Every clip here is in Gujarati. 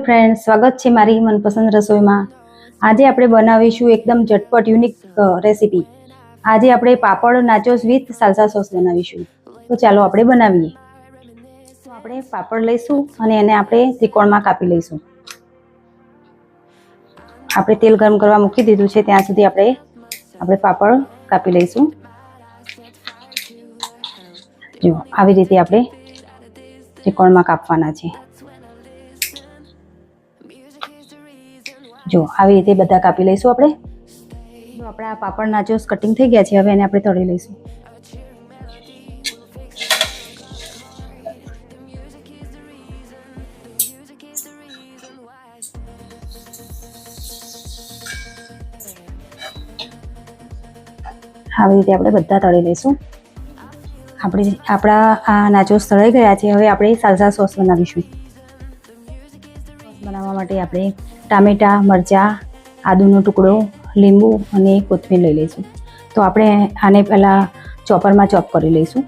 ફ્રેન્ડ્સ, સ્વાગત છે મારી મનપસંદ રસોઈમાં। આજે આપણે બનાવીશું એકદમ ઝટપટ યુનિક રેસીપી। આજે આપણે પાપડ નાચોસ વિથ સાલ્સા સોસ બનાવીશું। તો ચાલો આપણે બનાવીએ। તો આપણે પાપડ લઈશું અને એને આપણે ત્રિકોણમાં કાપી લઈશું। આપણે તેલ ગરમ કરવા મૂકી દીધું છે, ત્યાં સુધી આપણે પાપડ કાપી લઈશું। જો આવી રીતે આપણે ત્રિકોણમાં કાપવાના છે। જો આવી રીતે બધા કાપી લઈશું આપણે। જો આપણા પાપડ નાચોસ કટિંગ થઈ ગયા છે, હવે એને આપણે તળી લઈશું। આવી રીતે આપણે બધા તળી લઈશું। આપણા આ નાચોસ તળાઈ ગયા છે, હવે આપણે સાલ્સા સોસ બનાવીશું। બનાવવા માટે આપણે ટામેટા, મરચાં, આદુનો ટુકડો, લીંબુ અને કોથમીર લઈ લઈશું। તો આપણે આને પહેલાં ચોપરમાં ચોપ કરી લઈશું।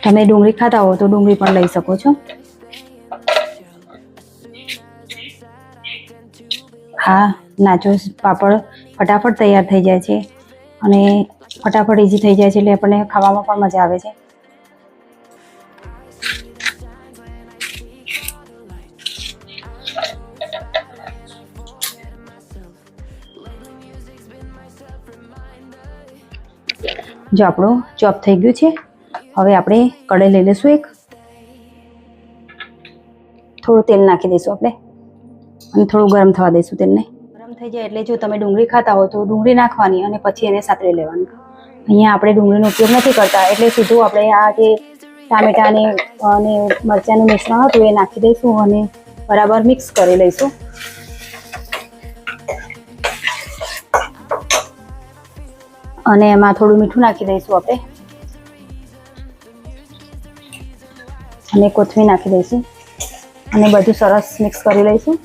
તમે ડુંગળી ખાતા હો તો ડુંગળી પણ લઈ શકો છો। આ નાચોસ પાપડ ફટાફટ તૈયાર થઈ જાય છે અને ફટાફટ ઇઝી થઈ જાય છે, એટલે આપણને ખાવામાં પણ મજા આવે છે। જો આપણું ચોપ થઈ ગયું છે, હવે આપણે કઢાઈ લઈ લઈશું એક। થોડું તેલ નાખી દઈશું આપણે અને થોડું ગરમ થવા દઈશું તેલને। ગરમ થઈ જાય એટલે જો તમે ડુંગળી ખાતા હો તો ડુંગળી નાખવાની અને પછી એને સાતરી લેવાનું। અહીંયા આપણે ડુંગળીનો ઉપયોગ નથી કરતા, એટલે સીધું આપણે આ જે ટામેટા અને મરચાંનું મિશ્રણ હતું એ નાખી દઈશું અને બરાબર મિક્સ કરી લઈશું। અને એમાં થોડું મીઠું નાખી દઈશું આપણે અને કોથમીર નાખી દઈશું અને બધું સરસ મિક્સ કરી લઈશું।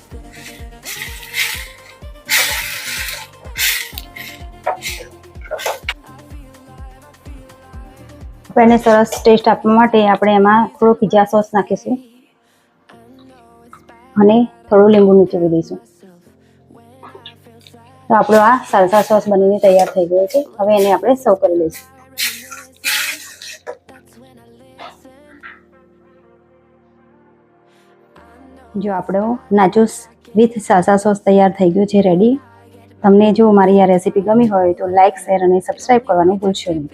એને સરસ ટેસ્ટ આપવા માટે આપણે એમાં થોડો પિઝા સોસ નાખીશું અને થોડું લીંબુ નીચોવી દઈશું। તો આપણો આ સાલ્સા સોસ બનીને તૈયાર થઈ ગયો છે, હવે એને આપણે સર્વ કરી લઈશું। જો આપણો નાચોસ વિથ સાલ્સા સોસ તૈયાર થઈ ગયો છે, રેડી। તમને જો મારી આ રેસીપી ગમી હોય તો લાઇક, શેર અને સબસ્ક્રાઈબ કરવાનું ભૂલશો નહીં।